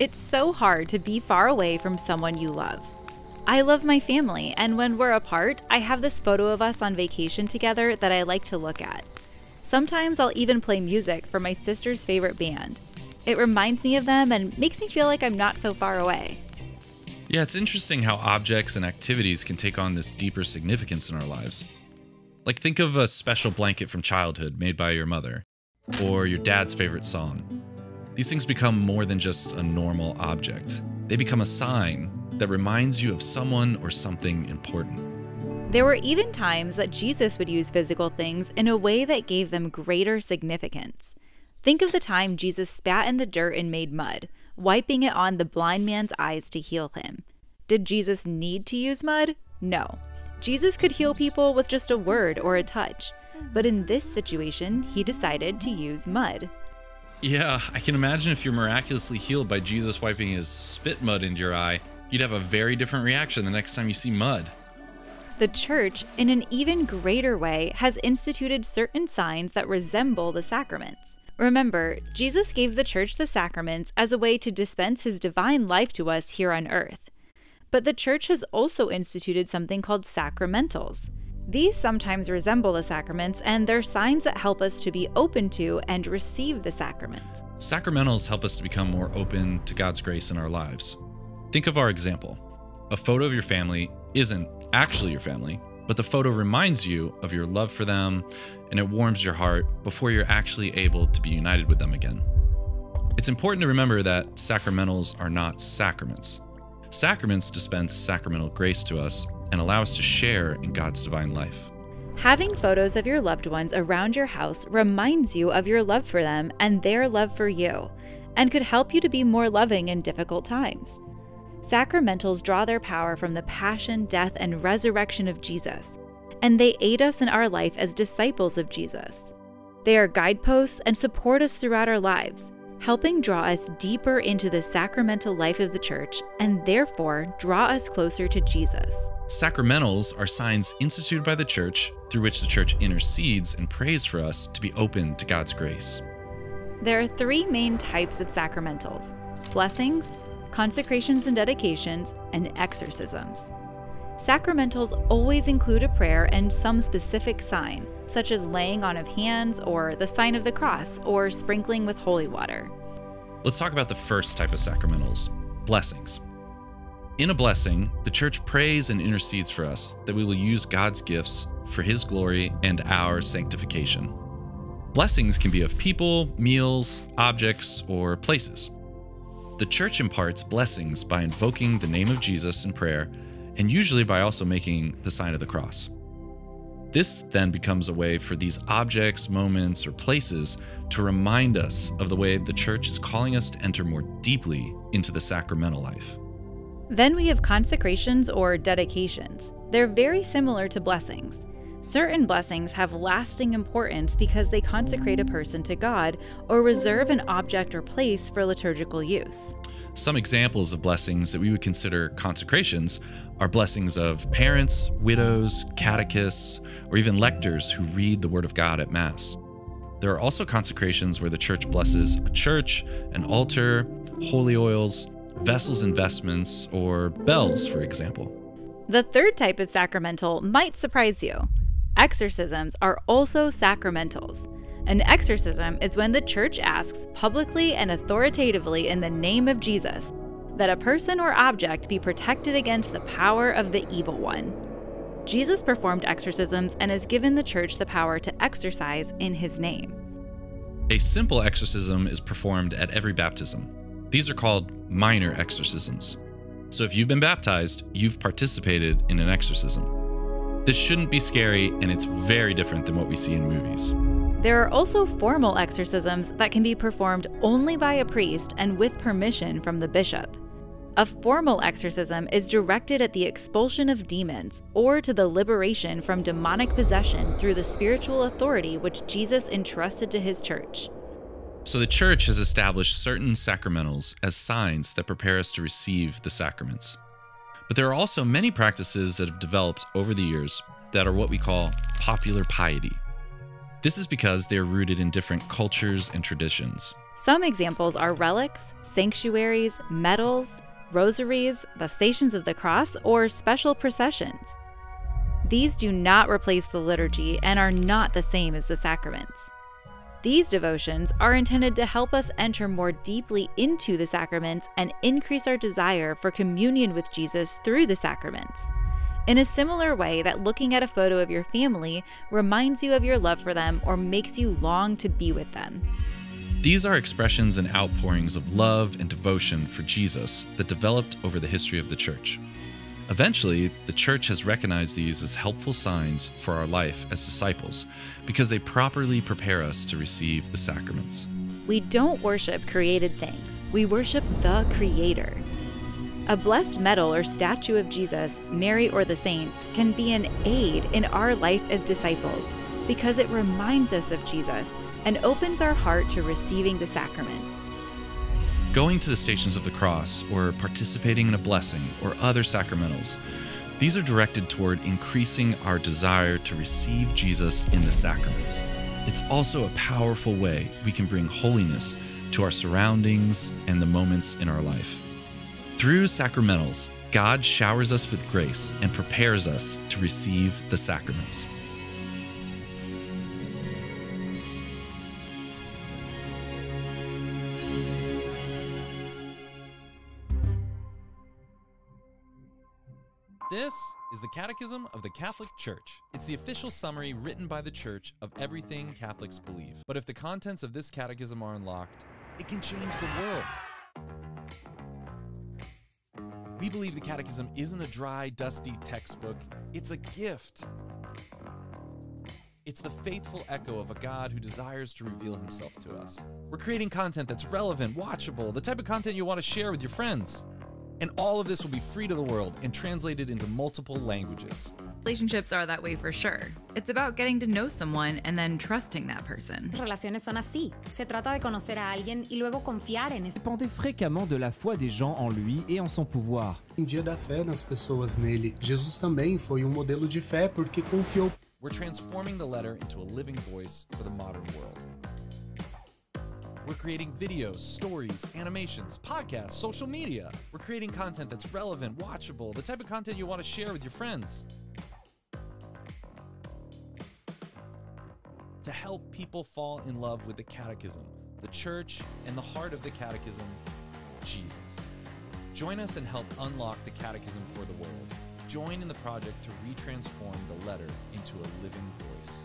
It's so hard to be far away from someone you love. I love my family, and when we're apart, I have this photo of us on vacation together that I like to look at. Sometimes I'll even play music for my sister's favorite band. It reminds me of them and makes me feel like I'm not so far away. Yeah, it's interesting how objects and activities can take on this deeper significance in our lives. Like, think of a special blanket from childhood made by your mother, or your dad's favorite song. These things become more than just a normal object. They become a sign that reminds you of someone or something important. There were even times that Jesus would use physical things in a way that gave them greater significance. Think of the time Jesus spat in the dirt and made mud, wiping it on the blind man's eyes to heal him. Did Jesus need to use mud? No. Jesus could heal people with just a word or a touch. But in this situation, he decided to use mud. Yeah, I can imagine if you're miraculously healed by Jesus wiping his spit mud into your eye, you'd have a very different reaction the next time you see mud. The church, in an even greater way, has instituted certain signs that resemble the sacraments. Remember, Jesus gave the church the sacraments as a way to dispense his divine life to us here on earth. But the church has also instituted something called sacramentals. These sometimes resemble the sacraments, and they're signs that help us to be open to and receive the sacraments. Sacramentals help us to become more open to God's grace in our lives. Think of our example. A photo of your family isn't actually your family, but the photo reminds you of your love for them, and it warms your heart before you're actually able to be united with them again. It's important to remember that sacramentals are not sacraments. Sacraments dispense sacramental grace to us and allow us to share in God's divine life. Having photos of your loved ones around your house reminds you of your love for them and their love for you, and could help you to be more loving in difficult times. Sacramentals draw their power from the passion, death, and resurrection of Jesus, and they aid us in our life as disciples of Jesus. They are guideposts and support us throughout our lives, helping draw us deeper into the sacramental life of the church and therefore draw us closer to Jesus. Sacramentals are signs instituted by the church through which the church intercedes and prays for us to be open to God's grace. There are three main types of sacramentals: blessings, consecrations and dedications, and exorcisms. Sacramentals always include a prayer and some specific sign, such as laying on of hands or the sign of the cross or sprinkling with holy water. Let's talk about the first type of sacramentals, blessings. In a blessing, the church prays and intercedes for us that we will use God's gifts for his glory and our sanctification. Blessings can be of people, meals, objects, or places. The church imparts blessings by invoking the name of Jesus in prayer, and usually by also making the sign of the cross. This then becomes a way for these objects, moments, or places to remind us of the way the church is calling us to enter more deeply into the sacramental life. Then we have consecrations or dedications. They're very similar to blessings. Certain blessings have lasting importance because they consecrate a person to God or reserve an object or place for liturgical use. Some examples of blessings that we would consider consecrations are blessings of parents, widows, catechists, or even lectors who read the Word of God at Mass. There are also consecrations where the church blesses a church, an altar, holy oils, vessels and vestments, or bells, for example. The third type of sacramental might surprise you. Exorcisms are also sacramentals. An exorcism is when the church asks publicly and authoritatively in the name of Jesus that a person or object be protected against the power of the evil one. Jesus performed exorcisms and has given the church the power to exorcise in his name. A simple exorcism is performed at every baptism. These are called minor exorcisms. So if you've been baptized, you've participated in an exorcism. This shouldn't be scary, and it's very different than what we see in movies. There are also formal exorcisms that can be performed only by a priest and with permission from the bishop. A formal exorcism is directed at the expulsion of demons or to the liberation from demonic possession through the spiritual authority which Jesus entrusted to his church. So the church has established certain sacramentals as signs that prepare us to receive the sacraments. But there are also many practices that have developed over the years that are what we call popular piety. This is because they are rooted in different cultures and traditions. Some examples are relics, sanctuaries, medals, rosaries, the Stations of the Cross, or special processions. These do not replace the liturgy and are not the same as the sacraments. These devotions are intended to help us enter more deeply into the sacraments and increase our desire for communion with Jesus through the sacraments, in a similar way that looking at a photo of your family reminds you of your love for them or makes you long to be with them. These are expressions and outpourings of love and devotion for Jesus that developed over the history of the Church. Eventually, the Church has recognized these as helpful signs for our life as disciples because they properly prepare us to receive the sacraments. We don't worship created things. We worship the Creator. A blessed medal or statue of Jesus, Mary, or the saints can be an aid in our life as disciples because it reminds us of Jesus and opens our heart to receiving the sacraments. Going to the Stations of the Cross or participating in a blessing or other sacramentals, these are directed toward increasing our desire to receive Jesus in the sacraments. It's also a powerful way we can bring holiness to our surroundings and the moments in our life. Through sacramentals, God showers us with grace and prepares us to receive the sacraments. This is the Catechism of the Catholic Church. It's the official summary written by the Church of everything Catholics believe. But if the contents of this catechism are unlocked, it can change the world. We believe the Catechism isn't a dry, dusty textbook. It's a gift. It's the faithful echo of a God who desires to reveal himself to us. We're creating content that's relevant, watchable, the type of content you want to share with your friends. And all of this will be free to the world and translated into multiple languages. Relationships are that way for sure. It's about getting to know someone and then trusting that person. Relaciones son así. Se trata de conocer a alguien y luego confiar en ese. Dépendait fréquemment de la foi des gens en lui et en son pouvoir. Dia da fé nas pessoas nele. Jesus também foi modelo de fé porque confiou. We're transforming the letter into a living voice for the modern world. We're creating videos, stories, animations, podcasts, social media. We're creating content that's relevant, watchable, the type of content you want to share with your friends. To help people fall in love with the Catechism, the Church, and the heart of the Catechism, Jesus. Join us and help unlock the Catechism for the world. Join in the project to retransform the letter into a living voice.